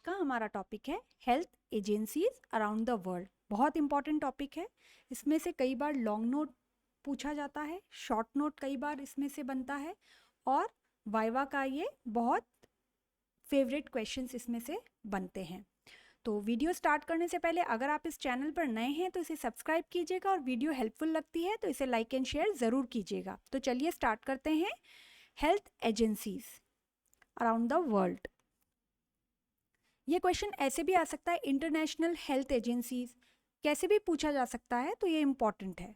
का हमारा टॉपिक है health agencies around the world. बहुत इंपॉर्टेंट टॉपिक है। इसमें से कई बार लॉन्ग नोट पूछा जाता है, शॉर्ट नोट कई बार इसमें से बनता है और वाइवा का ये बहुत फेवरेट क्वेश्चंस इसमें से बनते हैं। तो वीडियो स्टार्ट करने से पहले अगर आप इस चैनल पर नए हैं तो इसे सब्सक्राइब कीजिएगा और वीडियो हेल्पफुल लगती है तो इसे लाइक एंड शेयर ज़रूर कीजिएगा। तो चलिए स्टार्ट करते हैं। Health agencies around the world, ये क्वेश्चन ऐसे भी आ सकता है, इंटरनेशनल हेल्थ एजेंसीज कैसे भी पूछा जा सकता है, तो ये इंपॉर्टेंट है।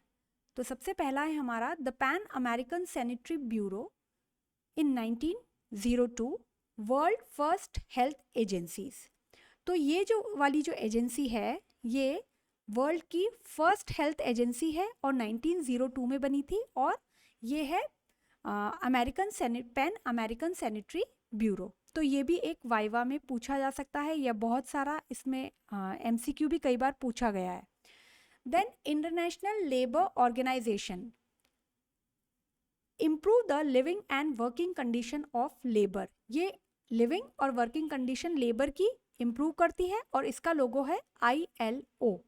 तो सबसे पहला है हमारा the pan American sanitary bureau in 1902 world first health agencies. तो ये जो वाली जो एजेंसी है ये वर्ल्ड की फर्स्ट हेल्थ एजेंसी है और 1902 में बनी थी और ये है पैन अमेरिकन सैनिटरी ब्यूरो। तो ये भी एक वाइवा में पूछा जा सकता है या बहुत सारा इसमें एमसीक्यू भी कई बार पूछा गया है। Then international labour organisation improve the living and working condition of labour. ये लिविंग और वर्किंग कंडीशन लेबर की इम्प्रूव करती है और इसका लोगो है ILO।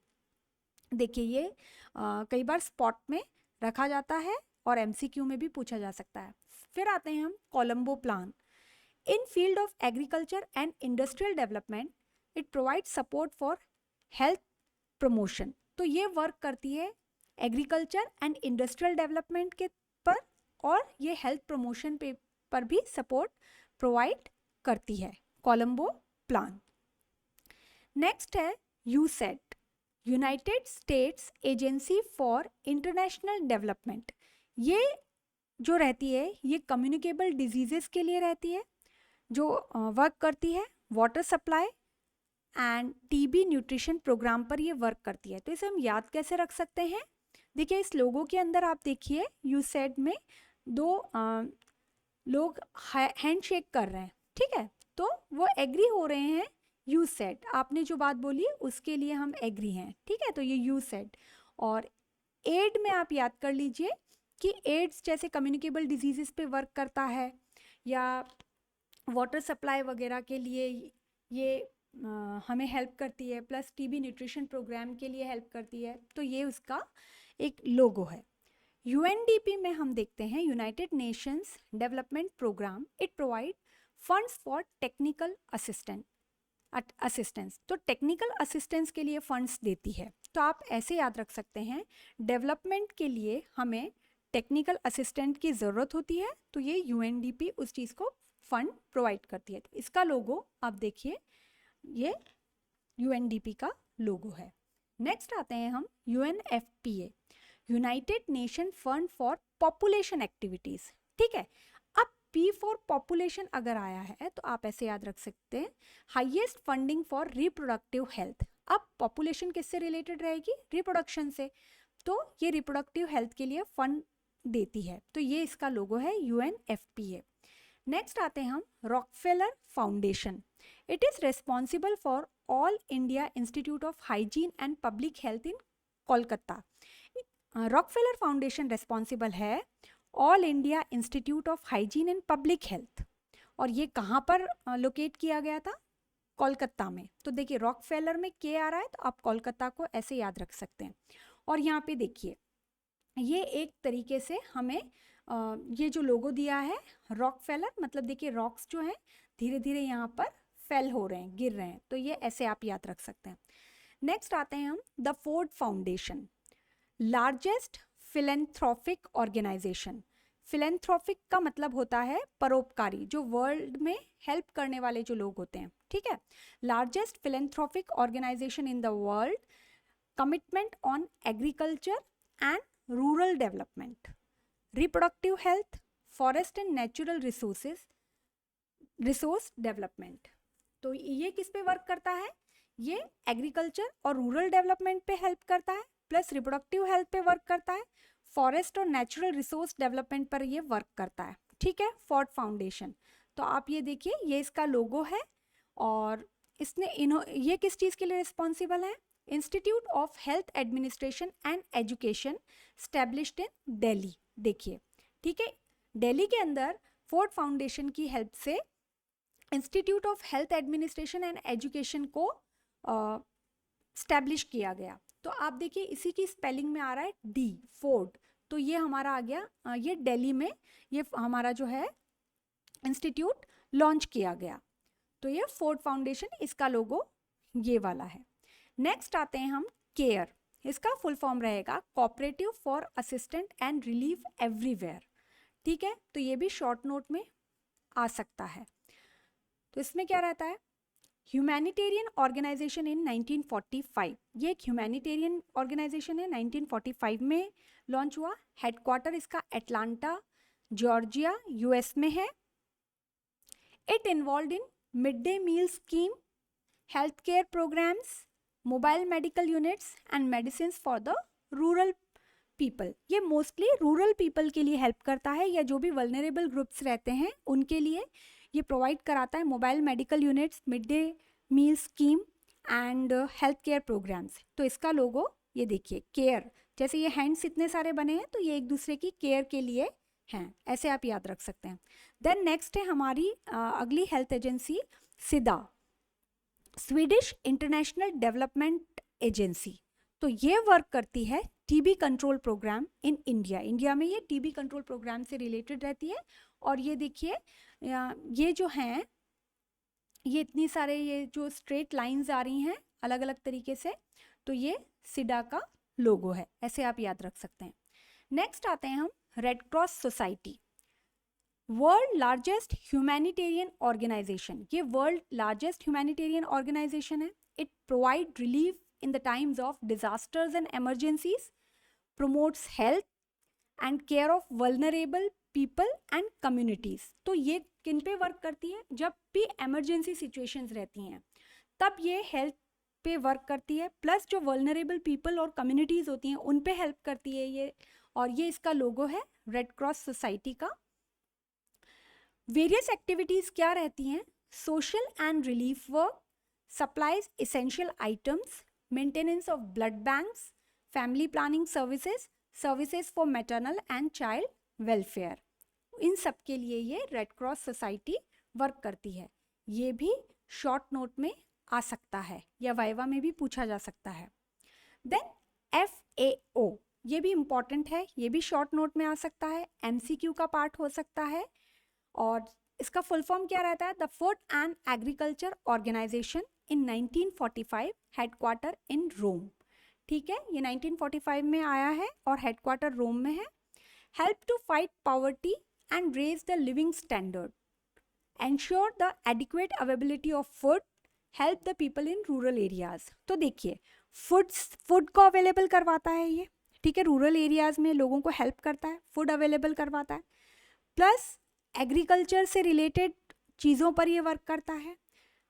देखिए ये कई बार स्पॉट में रखा जाता है और एमसीक्यू में भी पूछा जा सकता है। फिर आते हैं हम Colombo plan. In field of agriculture and industrial development it provide support for health promotion. तो ये वर्क करती है एग्रीकल्चर एंड इंडस्ट्रियल डेवलपमेंट के पर और ये हेल्थ प्रमोशन पे पर भी सपोर्ट प्रोवाइड करती है कोलंबो प्लान। नेक्स्ट है USAID, United States agency for international development. ये जो रहती है ये कम्युनिकेबल डिजीजेस के लिए रहती है, जो वर्क करती है water supply and TB nutrition programme पर ये वर्क करती है। तो इसे हम याद कैसे रख सकते हैं? देखिए इस लोगो के अंदर आप देखिए यूसेड में दो लोग हैंड शेक कर रहे हैं, ठीक है, तो वो एग्री हो रहे हैं। यू सेड, आपने जो बात बोली उसके लिए हम एग्री हैं, ठीक है, तो ये यू सेड। और एड में आप याद कर लीजिए कि एड्स जैसे कम्युनिकेबल डिजीजेस पे वर्क करता है या वाटर सप्लाई वगैरह के लिए ये हमें हेल्प करती है, प्लस टीबी न्यूट्रिशन प्रोग्राम के लिए हेल्प करती है। तो ये उसका एक लोगो है। UNDP में हम देखते हैं United Nations development programme, it provide funds for technical assistance. तो टेक्निकल असिस्टेंस के लिए फंड्स देती है। तो आप ऐसे याद रख सकते हैं डेवलपमेंट के लिए हमें टेक्निकल असिस्टेंट की ज़रूरत होती है, तो ये UNDP उस चीज़ को फंड प्रोवाइड करती है। तो इसका लोगो आप देखिए ये UNDP का लोगो है। नेक्स्ट आते हैं हम UNFPA, United nation fund for population activities, ठीक है। अब P फॉर पॉपुलेशन अगर आया है तो आप ऐसे याद रख सकते हैं highest funding for reproductive health. अब पॉपुलेशन किससे रिलेटेड रहेगी? रिप्रोडक्शन से, तो ये रिप्रोडक्टिव हेल्थ के लिए फंड देती है। तो ये इसका लोगो है UNFPA। नेक्स्ट आते हैं हम Rockefeller foundation, it is responsible for all India institute of hygiene and public health in Kolkata. Rockefeller foundation responsible है all India institute of hygiene and public health, और ये कहाँ पर लोकेट किया गया था? कोलकाता में। तो देखिए रॉकफेलर में के आ रहा है तो आप कोलकाता को ऐसे याद रख सकते हैं। और यहाँ पे देखिए ये एक तरीके से हमें ये जो लोगो दिया है रॉकफेलर, मतलब देखिए रॉक्स जो हैं धीरे धीरे यहाँ पर फेल हो रहे हैं, गिर रहे हैं, तो ये ऐसे आप याद रख सकते हैं। नेक्स्ट आते हैं हम the Ford Foundation, largest philanthropic organisation. Philanthropic का मतलब होता है परोपकारी, जो वर्ल्ड में हेल्प करने वाले जो लोग होते हैं, ठीक है। Largest philanthropic organisation in the world, commitment on agriculture and rural development, reproductive health, forest and natural resource development. तो ये किस पे वर्क करता है? ये एग्रीकल्चर और रूरल डेवलपमेंट पे हेल्प करता है, प्लस रिप्रोडक्टिव हेल्थ पे वर्क करता है, फॉरेस्ट और नेचुरल रिसोर्स डेवलपमेंट पर ये वर्क करता है, ठीक है, फोर्ड फाउंडेशन। तो आप ये देखिए ये इसका लोगो है और इसने ये किस चीज़ के लिए रिस्पॉन्सिबल है? Institute of health administration and education established इन दिल्ली। देखिए, ठीक है, दिल्ली के अंदर फोर्ड फाउंडेशन की हेल्प से institute of health administration and education को स्टैब्लिश किया गया। तो आप देखिए इसी की स्पेलिंग में आ रहा है डी, फोर्ड, तो ये हमारा आ गया, ये दिल्ली में ये हमारा जो है इंस्टीट्यूट लॉन्च किया गया। तो ये फोर्ड फाउंडेशन, इसका लोगो ये वाला है। नेक्स्ट आते हैं हम केयर, इसका फुल फॉर्म रहेगा cooperative for assistant and relief everywhere. ठीक है, तो ये भी शॉर्ट नोट में आ सकता है। तो इसमें क्या रहता है, ह्यूमैनिटेरियन ऑर्गेनाइजेशन इन 1945, ये एक ह्यूमैनिटेरियन ऑर्गेनाइजेशन है, 1945 में लॉन्च हुआ। हेडक्वार्टर इसका एटलांटा जॉर्जिया यूएस में है। It involved in mid day meal scheme, health care programmes, mobile medical units and medicine for the rural people. ये मोस्टली रूरल पीपल के लिए हेल्प करता है, या जो भी वल्नरेबल ग्रुप्स रहते हैं उनके लिए ये प्रोवाइड कराता है mobile medical units, mid day meal scheme and health care programmes. तो इसका लोगो ये देखिए केयर, जैसे ये हैंड्स इतने सारे बने हैं तो ये एक दूसरे की केयर के लिए हैं, ऐसे आप याद रख सकते हैं। देन नेक्स्ट है हमारी अगली health agency SIDA, Swedish international development agency. तो ये वर्क करती है TB control programme in India, India में ये टीबी कंट्रोल प्रोग्राम से रिलेटेड रहती है। और ये देखिए ये जो हैं ये इतनी सारे ये जो स्ट्रेट लाइंस आ रही हैं अलग अलग तरीके से, तो ये सिडा का लोगो है, ऐसे आप याद रख सकते हैं। नेक्स्ट आते हैं हम Red Cross Society, world largest humanitarian organisation. ये वर्ल्ड लार्जेस्ट ह्यूमैनिटेरियन ऑर्गेनाइजेशन है। It provide relief in the times of disasters and emergencies, promotes health and care of vulnerable people and communities। तो ये किन पे work करती है, जब भी emergency situations रहती हैं तब ये हेल्थ पे वर्क करती है, प्लस जो vulnerable people और communities होती हैं उन पे हेल्प करती है ये, और ये इसका लोगो है रेड क्रॉस सोसाइटी का। वेरियस एक्टिविटीज क्या रहती हैं, social and relief work, supplies essential items, maintenance of blood banks, family planning services, services for maternal and child welfare। इन सब के लिए ये रेड क्रॉस सोसाइटी वर्क करती है। ये भी शॉर्ट नोट में आ सकता है या वाइवा में भी पूछा जा सकता है। देन FAO, ये भी इम्पॉर्टेंट है, ये भी शॉर्ट नोट में आ सकता है, MCQ का पार्ट हो सकता है। और इसका फुल फॉर्म क्या रहता है, the food and agriculture organisation in 1945, headquarter in Rome. ठीक है, ये 1945 में आया है और हेडक्वार्टर रोम में है। Help to fight poverty and raise the living standard, ensure the adequate availability of food, help the people in rural areas. तो देखिए फूड को अवेलेबल करवाता है ये, ठीक है, रूरल एरियाज में लोगों को हेल्प करता है, फूड अवेलेबल करवाता है, प्लस एग्रीकल्चर से रिलेटेड चीज़ों पर ये वर्क करता है,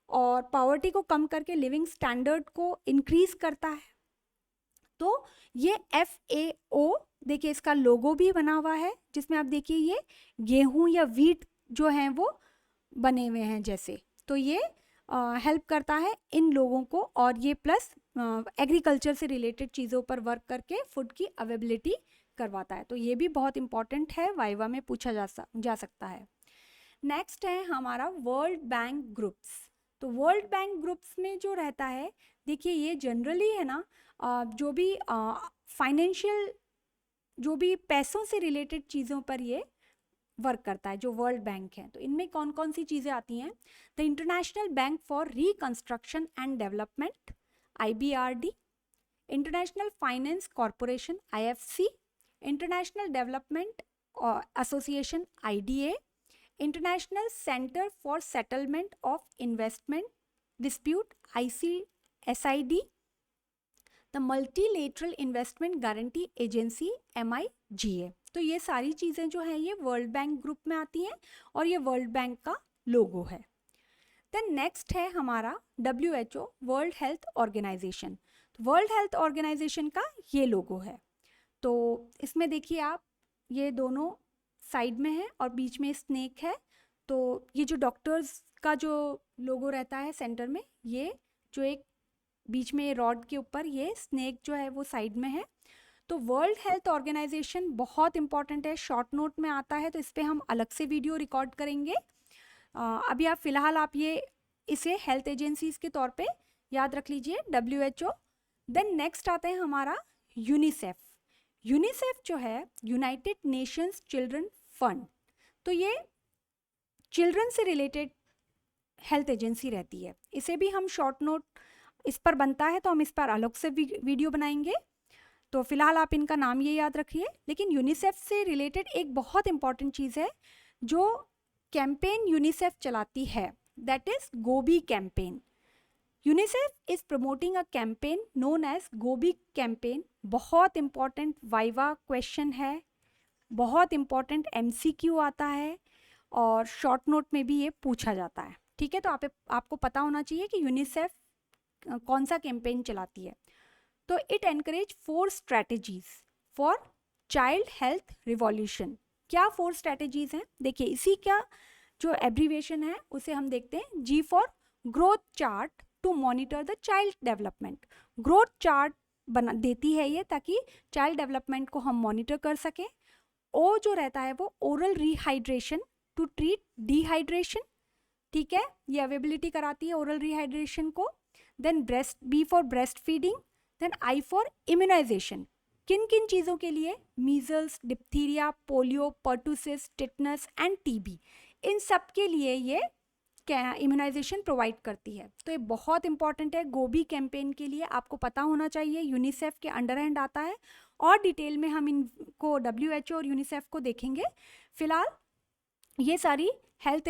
और पॉवर्टी को कम करके लिविंग स्टैंडर्ड को इंक्रीज करता है। तो ये FAO, देखिए इसका लोगो भी बना हुआ है, जिसमें आप देखिए ये गेहूं या वीट जो हैं वो बने हुए हैं जैसे। तो ये हेल्प करता है इन लोगों को, और ये प्लस एग्रीकल्चर से रिलेटेड चीज़ों पर वर्क करके फूड की अवेलेबिलिटी करवाता है। तो ये भी बहुत इंपॉर्टेंट है, वाइवा में पूछा जा सकता है। नेक्स्ट है हमारा वर्ल्ड बैंक ग्रुप्स। तो वर्ल्ड बैंक ग्रुप्स में जो रहता है, देखिए ये जनरली है ना जो भी फाइनेंशियल, जो भी पैसों से रिलेटेड चीज़ों पर ये वर्क करता है, जो वर्ल्ड बैंक है। तो इनमें कौन कौन सी चीज़ें आती हैं, the international bank for reconstruction and development IBRD, international finance corporation IFC, international development association IDA, international centre for settlement of investment dispute SID, the multilateral investment guarantee agency MIGA। तो ये सारी चीज़ें जो हैं ये वर्ल्ड बैंक ग्रुप में आती हैं, और ये वर्ल्ड बैंक का लोगो है। देन नेक्स्ट है हमारा WHO, world health organisation. World health organisation का ये लोगो है। तो इसमें देखिए आप, ये दोनों साइड में है और बीच में स्नेक है। तो ये जो डॉक्टर्स का जो लोगो रहता है सेंटर में, ये जो एक बीच में रॉड के ऊपर ये स्नेक जो है वो साइड में है। तो वर्ल्ड हेल्थ ऑर्गेनाइजेशन बहुत इंपॉर्टेंट है, शॉर्ट नोट में आता है, तो इस पर हम अलग से वीडियो रिकॉर्ड करेंगे। अभी आप फिलहाल आप ये इसे हेल्थ एजेंसीज के तौर पे याद रख लीजिए, WHO। देन नेक्स्ट आता है हमारा यूनिसेफ। यूनिसेफ जो है यूनाइटेड नेशंस चिल्ड्रन फंड, तो ये चिल्ड्रन से रिलेटेड हेल्थ एजेंसी रहती है। इसे भी हम शॉर्ट नोट इस पर बनता है तो हम इस पर अलग से वीडियो बनाएंगे, तो फिलहाल आप इनका नाम ये याद रखिए। लेकिन यूनिसेफ से रिलेटेड एक बहुत इंपॉर्टेंट चीज़ है जो कैंपेन यूनिसेफ चलाती है, that is GOBI campaign. UNICEF is promoting a campaign known as GOBI campaign. बहुत इंपॉर्टेंट वाइवा क्वेश्चन है, बहुत इंपॉर्टेंट MCQ आता है और शॉर्ट नोट में भी ये पूछा जाता है। ठीक है, तो आपको पता होना चाहिए कि यूनिसेफ कौन सा कैंपेन चलाती है। तो it encourage 4 strategies for child health revolution. क्या 4 स्ट्रैटेजीज हैं? देखिए इसी का जो एब्रीविएशन है उसे हम देखते हैं, G for growth chart to monitor the child development. Growth chart बना देती है ये ताकि चाइल्ड डेवलपमेंट को हम मॉनिटर कर सकें। O जो रहता है वो oral rehydration to treat dehydration, ठीक है, ये अवेबिलिटी कराती है ओरल रिहाइड्रेशन को। Then B for breastfeeding. Then I for immunisation. किन किन चीज़ों के लिए? Measles, diphtheria, polio, pertussis, tetanus and TB, इन सब के लिए ये इम्यूनाइजेशन प्रोवाइड करती है। तो ये बहुत इंपॉर्टेंट है गोबी कैंपेन के लिए, आपको पता होना चाहिए। यूनिसेफ के अंडर हैंड आता है और डिटेल में हम इनको WHO और यूनिसेफ को देखेंगे। फिलहाल ये सारी हेल्थ